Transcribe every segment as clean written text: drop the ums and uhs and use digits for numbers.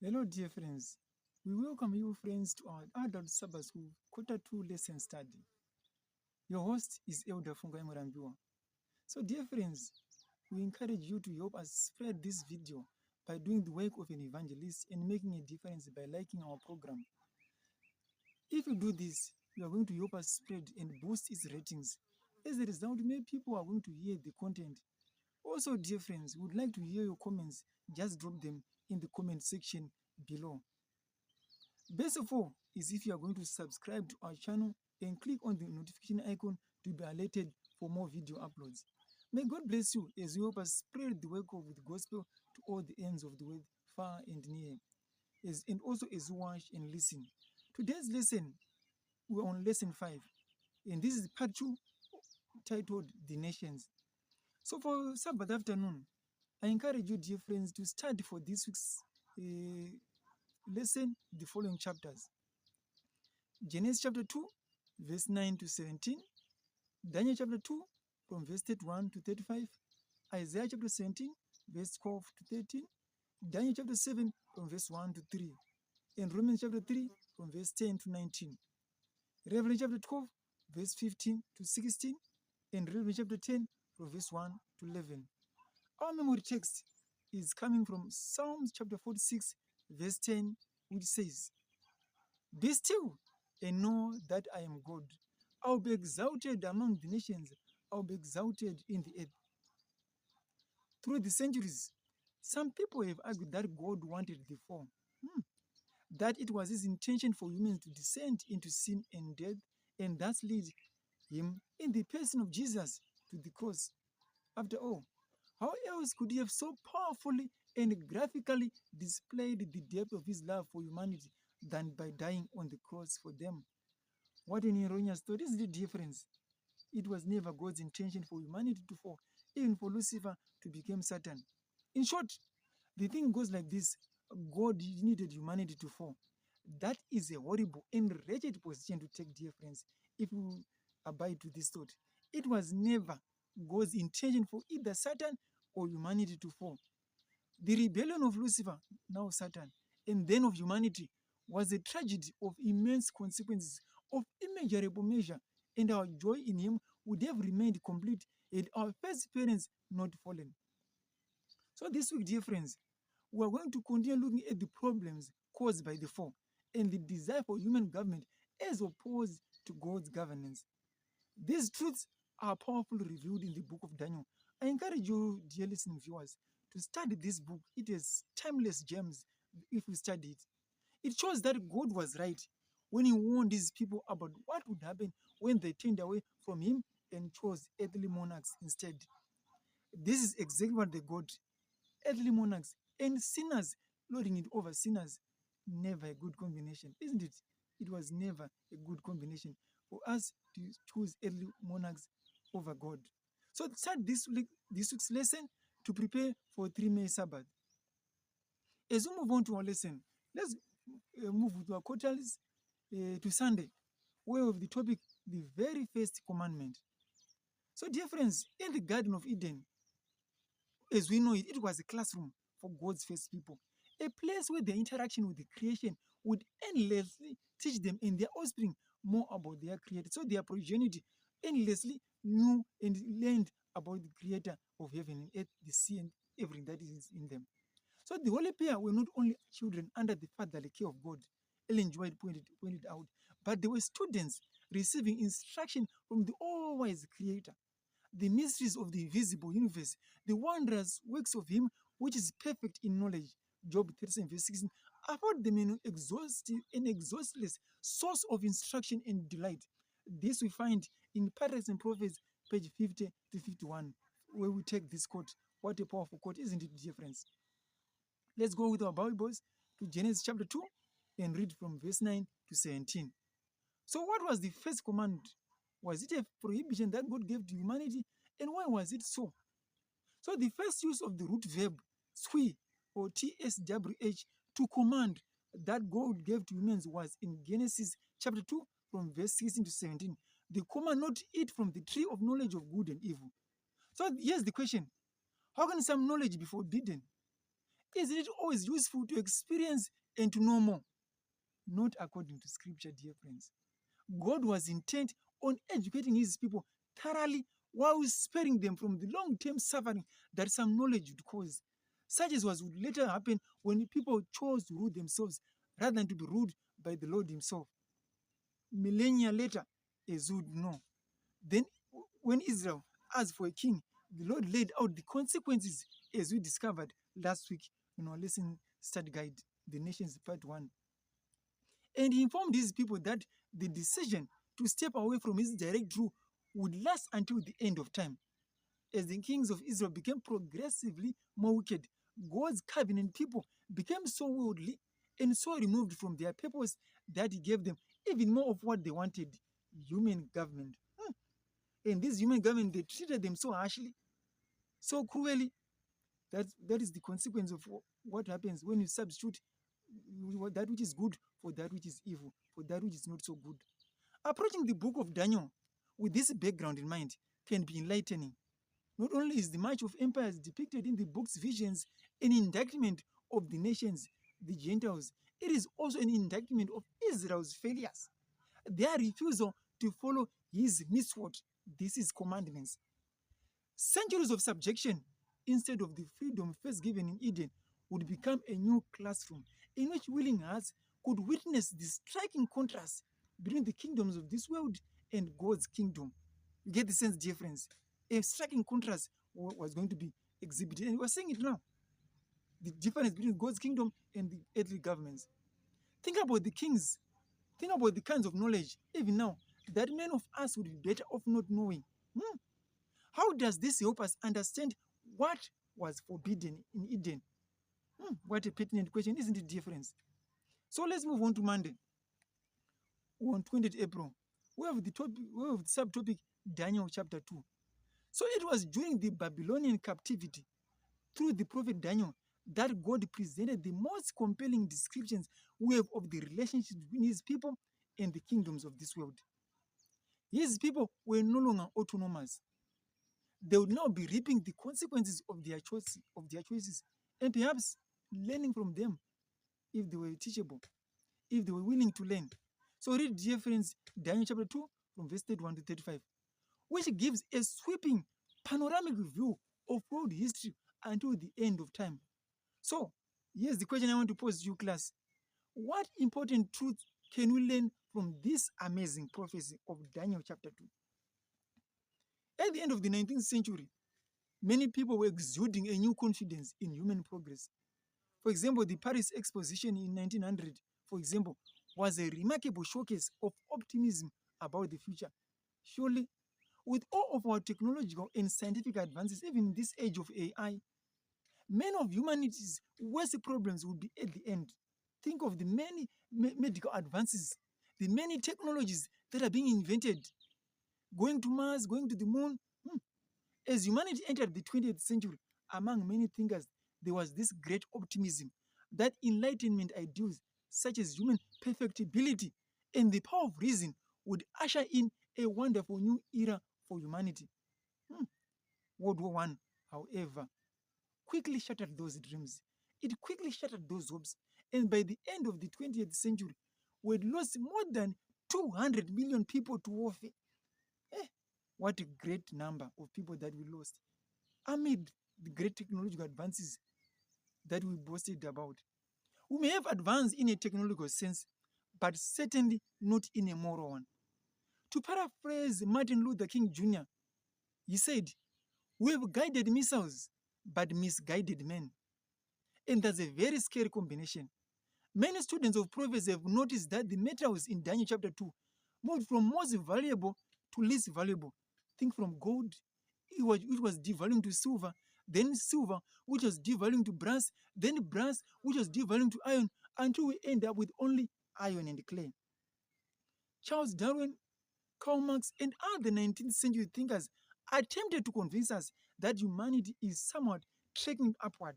Hello, dear friends. We welcome you, friends, to our Adult Sabbath School Quarter 2 lesson study. Your host is Elder Fungai Murambiwa. So, dear friends, we encourage you to help us spread this video by doing the work of an evangelist and making a difference by liking our program. If you do this, you are going to help us spread and boost its ratings. As a result, many people are going to hear the content. Also, dear friends, we would like to hear your comments. Just drop them in the comment section below. Best of all is if you are going to subscribe to our channel and click on the notification icon to be alerted for more video uploads. May God bless you as you help us spread the work of the gospel to all the ends of the world, far and near, and also as you watch and listen. Today's lesson, we're on lesson 5, and this is part 2 titled The Nations. So for Sabbath afternoon, I encourage you, dear friends, to study for this week's lesson the following chapters: Genesis chapter 2, verse 9 to 17, Daniel chapter 2, from verse 31 to 35, Isaiah chapter 17, verse 12 to 13, Daniel chapter 7, from verse 1 to 3, and Romans chapter 3, from verse 10 to 19, Revelation chapter 12, verse 15 to 16, and Revelation chapter 10, from verse 1 to 11. Our memory text is coming from Psalms chapter 46, verse 10, which says, "Be still and know that I am God. I will be exalted among the nations. I will be exalted in the earth." Through the centuries, some people have argued that God wanted the fall, that it was his intention for humans to descend into sin and death, and thus lead him in the person of Jesus to the cross. After all, how else could he have so powerfully and graphically displayed the depth of his love for humanity than by dying on the cross for them? What an erroneous thought! Is the difference? It was never God's intention for humanity to fall, even for Lucifer to become Satan. In short, the thing goes like this: God needed humanity to fall. That is a horrible and wretched position to take, dear friends, if you abide to this thought. It was never God's intention for either Satan or humanity to fall. The rebellion of Lucifer, now Satan, and then of humanity was a tragedy of immense consequences, of immeasurable measure, and our joy in him would have remained complete had our first parents not fallen. So this week, dear friends, we are going to continue looking at the problems caused by the fall and the desire for human government as opposed to God's governance. These truths are powerfully revealed in the book of Daniel. I encourage you, dear listening viewers, to study this book. It has timeless gems if we study it. It shows that God was right when he warned these people about what would happen when they turned away from him and chose earthly monarchs instead. This is exactly what they got: earthly monarchs and sinners lording it over sinners. Never a good combination, isn't it? It was never a good combination for us to choose earthly monarchs over God. So start this week's lesson to prepare for 3 May Sabbath. As we move on to our lesson, let's move with our quarters to Sunday, where we have the topic, the very first commandment. So, dear friends, in the Garden of Eden, as we know it, it was a classroom for God's first people, a place where their interaction with the creation would endlessly teach them and their offspring more about their creator. So their progeny endlessly knew and learned about the creator of heaven and earth, the sea, and everything that is in them. So the holy pair were not only children under the fatherly care of God, Ellen G. White pointed out, but they were students receiving instruction from the all-wise creator. The mysteries of the invisible universe, the wondrous works of him which is perfect in knowledge, Job 37 verse 16, afford them an exhaustless source of instruction and delight. This we find in Patriarchs and Prophets, page 50 to 51, where we take this quote. What a powerful quote, isn't it, dear friends? Let's go with our Bibles to Genesis chapter 2 and read from verse 9 to 17. So what was the first command? Was it a prohibition that God gave to humanity? And why was it so? So the first use of the root verb swi or tswh to command that God gave to humans was in Genesis chapter 2 from verse 16 to 17. The command not to eat from the tree of knowledge of good and evil. So here's the question: how can some knowledge be forbidden? Isn't it always useful to experience and to know more? Not according to scripture, dear friends. God was intent on educating his people thoroughly while sparing them from the long term suffering that some knowledge would cause. Such as was would later happen when people chose to rule themselves rather than to be ruled by the Lord himself. Millennia later, as you would know, then when Israel asked for a king, the Lord laid out the consequences as we discovered last week in our lesson study guide, The Nations Part 1. And he informed his people that the decision to step away from his direct rule would last until the end of time. As the kings of Israel became progressively more wicked, God's covenant people became so worldly and so removed from their purpose that he gave them even more of what they wanted, human government. And this human government, they treated them so harshly, so cruelly. That is the consequence of what happens when you substitute that which is good for that which is evil, for that which is not so good. Approaching the book of Daniel with this background in mind can be enlightening. Not only is the march of empires depicted in the book's visions an indictment of the nations, the Gentiles, it is also an indictment of Israel's failures, their refusal to follow his mitzvot, this is commandments. Centuries of subjection, instead of the freedom first given in Eden, would become a new classroom in which willing hearts could witness the striking contrast between the kingdoms of this world and God's kingdom. You get the sense difference. A striking contrast was going to be exhibited, and we're seeing it now. The difference between God's kingdom and the earthly governments. Think about the kings. Think about the kinds of knowledge, even now, that many of us would be better off not knowing. How does this help us understand what was forbidden in Eden? What a pertinent question, isn't it, difference? So let's move on to Monday, on 20th April. We have the subtopic Daniel chapter 2. So it was during the Babylonian captivity through the prophet Daniel that God presented the most compelling descriptions we have of the relationship between his people and the kingdoms of this world. His people were no longer autonomous. They would now be reaping the consequences of their choices, and perhaps learning from them if they were teachable, if they were willing to learn. So read, dear friends, Daniel chapter 2 from verse 31 to 35, which gives a sweeping panoramic view of world history until the end of time. So here's the question I want to pose to you, class. What important truth can we learn from this amazing prophecy of Daniel chapter 2? At the end of the 19th century, many people were exuding a new confidence in human progress. For example, the Paris Exposition in 1900, for example, was a remarkable showcase of optimism about the future. Surely, with all of our technological and scientific advances, even in this age of AI, many of humanity's worst problems will be at the end. Think of the many medical advances, the many technologies that are being invented, going to Mars, going to the moon. As humanity entered the 20th century, among many thinkers, there was this great optimism that Enlightenment ideals such as human perfectibility and the power of reason would usher in a wonderful new era for humanity. World War I, however, quickly shattered those dreams. It quickly shattered those hopes, and by the end of the 20th century, we had lost more than 200 million people to warfare. What a great number of people that we lost amid the great technological advances that we boasted about. We may have advanced in a technological sense, but certainly not in a moral one. To paraphrase Martin Luther King Jr., he said, "We have guided missiles, but misguided men." And that's a very scary combination. Many students of prophecy have noticed that the metals in Daniel chapter 2 moved from most valuable to least valuable. Think from gold, which was devaluing to silver, then silver, which was devaluing to brass, then brass, which was devaluing to iron, until we end up with only iron and clay. Charles Darwin, Karl Marx, and other 19th century thinkers attempted to convince us that humanity is somewhat trekking upward,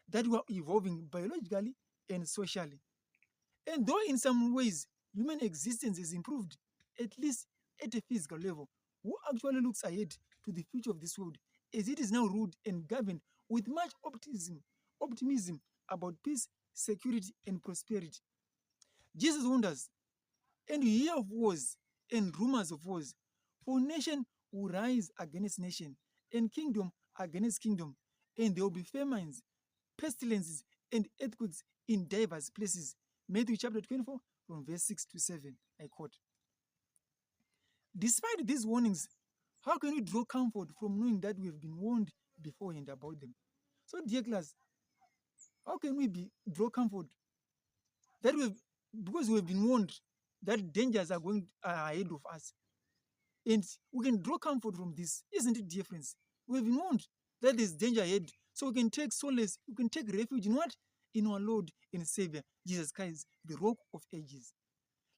that we are evolving biologically and socially. And though in some ways human existence has improved, at least at a physical level, who actually looks ahead to the future of this world, as it is now ruled and governed with much optimism about peace, security, and prosperity. Jesus warned us, and you hear of wars and rumors of wars, for nation will rise against nation, and kingdom against kingdom, and there will be famines, pestilences, and earthquakes in diverse places. Matthew chapter 24, from verse 6 to 7. I quote. Despite these warnings, how can we draw comfort from knowing that we have been warned beforehand about them? So, dear class, how can we draw comfort that because we have been warned that dangers are going ahead of us, and we can draw comfort from this? Isn't it, dear friends? We have been warned that there's danger ahead, so we can take solace, we can take refuge in what? In our Lord and Savior, Jesus Christ, the Rock of Ages.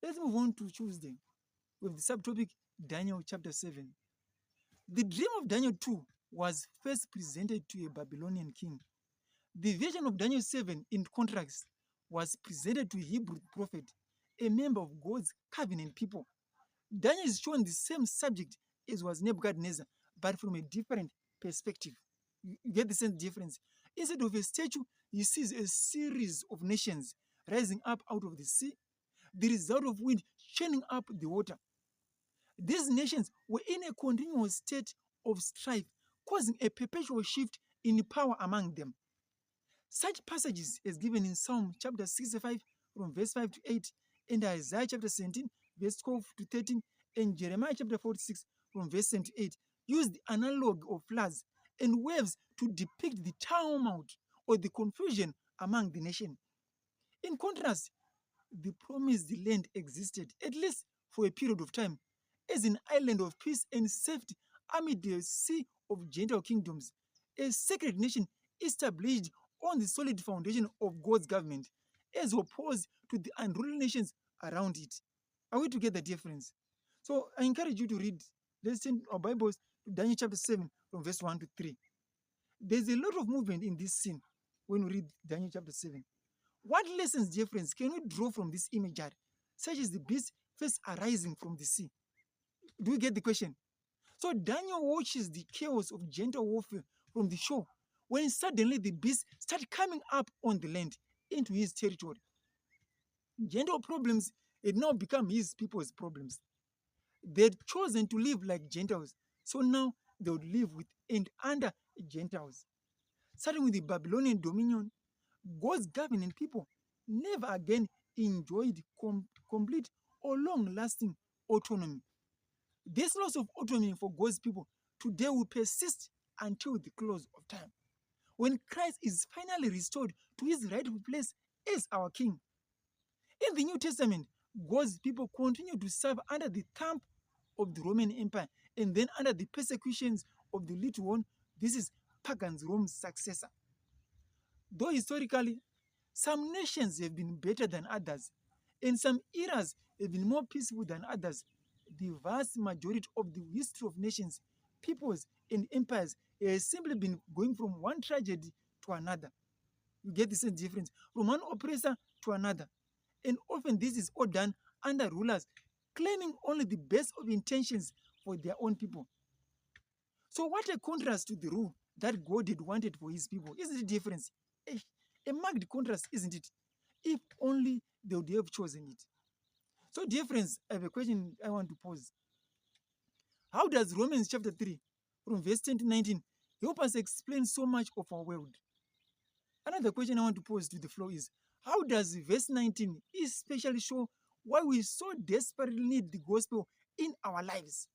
Let's move on to Tuesday with the subtopic Daniel chapter 7. The dream of Daniel 2 was first presented to a Babylonian king. The vision of Daniel 7, in contrast, was presented to a Hebrew prophet, a member of God's covenant people. Daniel is shown the same subject as was Nebuchadnezzar, but from a different perspective. You get the same difference. Instead of a statue, he sees a series of nations rising up out of the sea, the result of wind churning up the water. These nations were in a continuous state of strife, causing a perpetual shift in power among them. Such passages as given in Psalm chapter 65 from verse 5 to 8, and Isaiah chapter 17 verse 12 to 13, and Jeremiah chapter 46 from verse 7 to 8 use the analogue of floods and waves to depict the tumult or the confusion among the nation. In contrast, the promised land existed, at least for a period of time, as an island of peace and safety amid the sea of Gentile kingdoms, a sacred nation established on the solid foundation of God's government, as opposed to the unruly nations around it. Are we together, dear friends? So I encourage you to read. Let's turn our Bibles to Daniel chapter 7 from verse 1 to 3. There's a lot of movement in this scene when we read Daniel chapter 7. What lessons, dear friends, can we draw from this imagery, such as the beast first arising from the sea? Do you get the question? So Daniel watches the chaos of gentle warfare from the shore when suddenly the beast starts coming up on the land into his territory. Gentle problems had now become his people's problems. They had chosen to live like Gentiles, so now they would live with and under Gentiles. Starting with the Babylonian dominion, God's covenant people never again enjoyed complete or long-lasting autonomy. This loss of autonomy for God's people today will persist until the close of time, when Christ is finally restored to his rightful place as our King. In the New Testament, God's people continue to serve under the thumb of the Roman Empire and then under the persecutions of the little one. This is pagan Rome's successor. Though historically, some nations have been better than others, and some eras have been more peaceful than others, the vast majority of the history of nations, peoples, and empires has simply been going from one tragedy to another. You get the same difference, from one oppressor to another. And often this is all done under rulers claiming only the best of intentions for their own people. So what a contrast to the rule that God had wanted for his people. Isn't it a difference? A marked contrast, isn't it? If only they would have chosen it. So, dear friends, I have a question I want to pose. How does Romans chapter 3, from verse 10 to 19, help us explain so much of our world? Another question I want to pose to the floor is, how does verse 19 especially show why we so desperately need the gospel in our lives?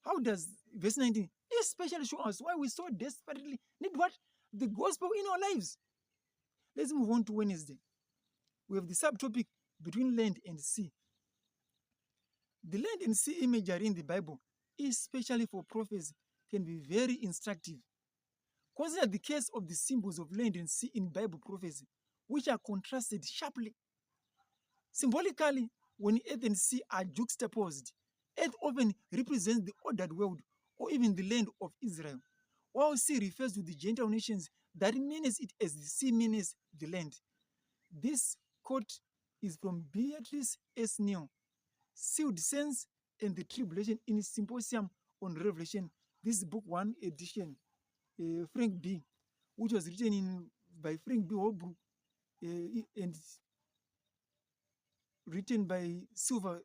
How does verse 19 especially show us why we so desperately need what? The gospel in our lives. Let's move on to Wednesday. We have the subtopic between land and sea. The land and sea imagery in the Bible, especially for prophecy, can be very instructive. Consider the case of the symbols of land and sea in Bible prophecy, which are contrasted sharply. Symbolically, when earth and sea are juxtaposed, earth often represents the ordered world or even the land of Israel, while sea refers to the Gentile nations that menace it as the sea menaces the land. This quote is from Beatrice S. Neal, Sealed Saints and the Tribulation in Symposium on Revelation. This is book 1 edition, Frank B. which was written by Frank B. Holbrook and written by Silver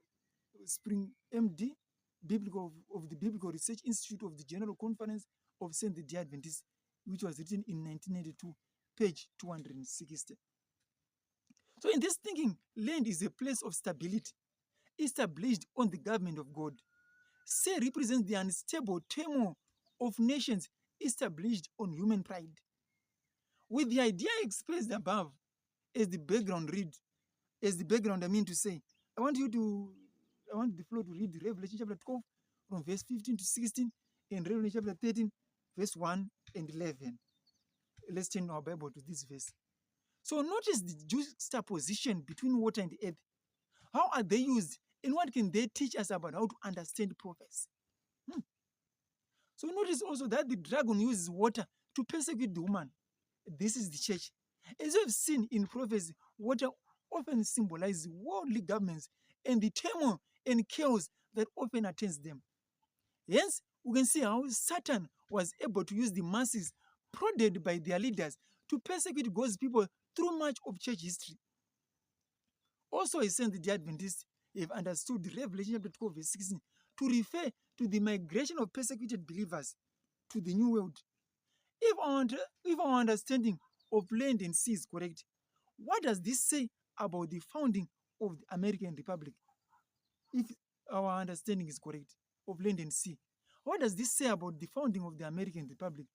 Spring MD, of the Biblical Research Institute of the General Conference of Seventh-day Adventists, which was written in 1992, page 260. So in this thinking, land is a place of stability established on the government of God. Say represents the unstable turmoil of nations established on human pride. With the idea expressed above as the background, I mean to say, I want the floor to read Revelation chapter 12 from verse 15 to 16 and Revelation chapter 13, verse 1 and 11. Let's turn our Bible to this verse. So notice the juxtaposition between water and earth. How are they used and what can they teach us about how to understand prophecy? So notice also that the dragon uses water to persecute the woman. This is the church. As we have seen in prophecy, water often symbolizes worldly governments and the turmoil and chaos that often attends them. Hence, we can see how Satan was able to use the masses prodded by their leaders to persecute God's people through much of church history. Also, I sense the Adventists have understood Revelation chapter 12, verse 16 to refer to the migration of persecuted believers to the new world. If our understanding of land and sea is correct, what does this say about the founding of the American Republic? If our understanding is correct of land and sea, what does this say about the founding of the American Republic?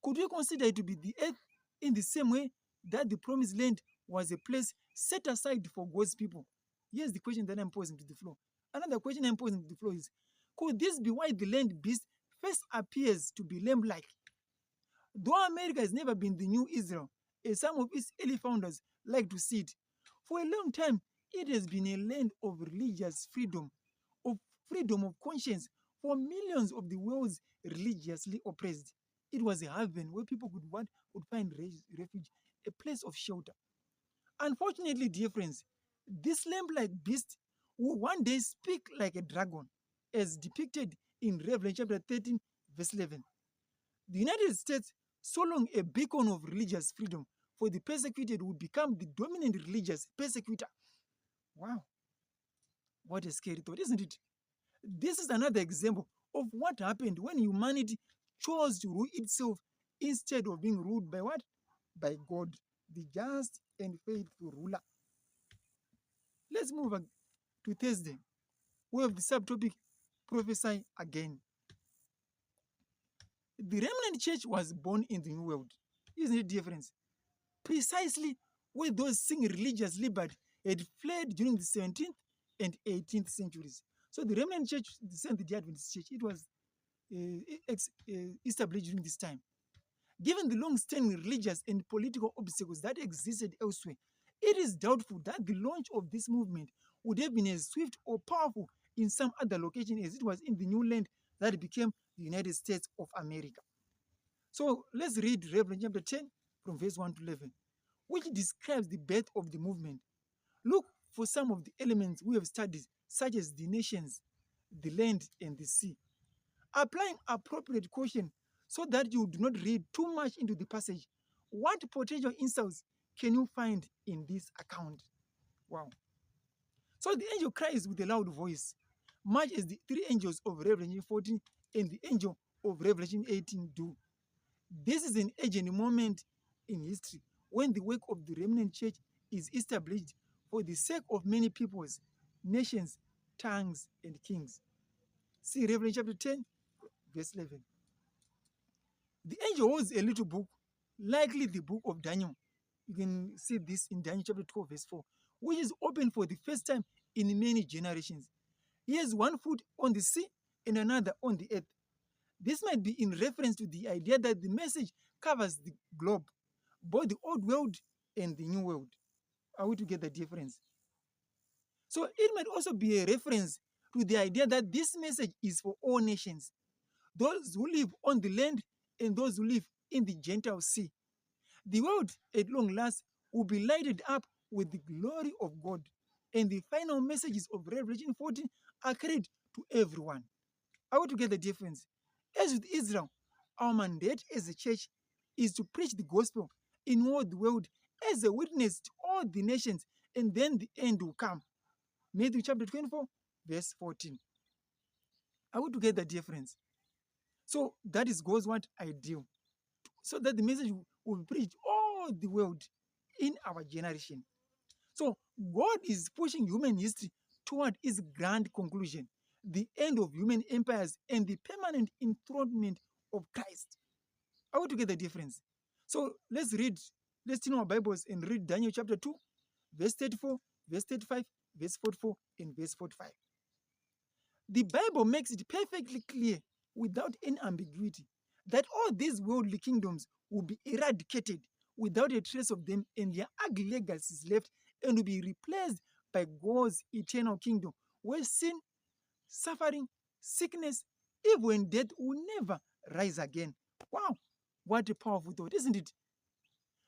Could we consider it to be the earth in the same way that the promised land was a place set aside for God's people? Here's the question that I'm posing to the floor. Another question I'm posing to the floor is, could this be why the land beast first appears to be lamb-like? Though America has never been the new Israel, as some of its early founders like to see it, for a long time it has been a land of religious freedom of conscience for millions of the world's religiously oppressed. It was a haven where people would find refuge, a place of shelter. Unfortunately, dear friends, this lamb-like beast will one day speak like a dragon, as depicted in Revelation chapter 13, verse 11. The United States, so long a beacon of religious freedom for the persecuted, would become the dominant religious persecutor. Wow, what a scary thought, isn't it? This is another example of what happened when humanity chose to rule itself instead of being ruled by what? By God, the just and faithful ruler. Let's move on to Thursday. We have the subtopic, prophesy again. The remnant church was born in the New World. Isn't it different? Precisely where those seeking religious liberty had fled during the 17th and 18th centuries. So the remnant church, the Seventh-day Adventist church, it was established during this time. Given the long-standing religious and political obstacles that existed elsewhere, it is doubtful that the launch of this movement would have been as swift or powerful in some other location as it was in the new land that became the United States of America. So let's read Revelation chapter 10 from verse 1 to 11, which describes the birth of the movement. Look for some of the elements we have studied, such as the nations, the land, and the sea. Applying appropriate caution so that you do not read too much into the passage. What potential insults can you find in this account? Wow. So the angel cries with a loud voice, much as the three angels of Revelation 14 and the angel of Revelation 18 do. This is an urgent moment in history when the work of the remnant church is established for the sake of many peoples, nations, tongues, and kings. See Revelation chapter 10, verse 11. The angel holds a little book, likely the book of Daniel. You can see this in Daniel chapter 12, verse 4, which is opened for the first time in many generations. He has one foot on the sea and another on the earth. This might be in reference to the idea that the message covers the globe, both the old world and the new world. Are we to get the difference? So it might also be a reference to the idea that this message is for all nations, those who live on the land and those who live in the Gentile sea. The world at long last will be lighted up with the glory of God, and the final messages of Revelation 14 are carried to everyone. Are we to get the difference? As with Israel, our mandate as a church is to preach the gospel in all the world as a witness to all the nations, and then the end will come. Matthew chapter 24, verse 14. Are we together, dear friends? So that is God's what ideal, so that the message will be preached all the world in our generation. So God is pushing human history toward its grand conclusion, the end of human empires and the permanent enthronement of Christ. Are we together, dear friends? So let's turn our Bibles and read Daniel chapter 2, verse 34, verse 35, verse 44, and verse 45. The Bible makes it perfectly clear, without any ambiguity, that all these worldly kingdoms will be eradicated without a trace of them, and their ugly legacies left, and will be replaced by God's eternal kingdom, where sin, suffering, sickness, evil, and death will never rise again. Wow, what a powerful thought, isn't it?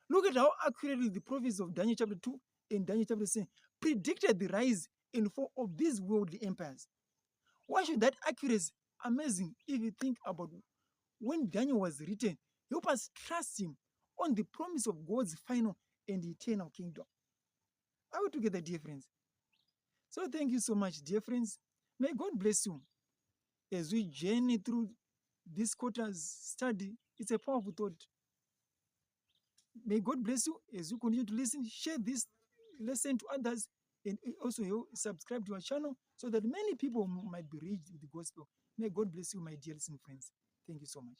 Look at how accurately the prophets of Daniel chapter 2 and Daniel chapter 7 predicted the rise and fall of these worldly empires. Why should that accuracy amazing if you think about when Daniel was written? Help us trust him on the promise of God's final and eternal kingdom. Are we together, dear friends? So thank you so much, dear friends. May God bless you as we journey through this quarter's study. It's a powerful thought. May God bless you as you continue to listen. Share this lesson to others, and also you subscribe to our channel so that many people might be reached with the gospel. May God bless you, my dear listening friends. Thank you so much.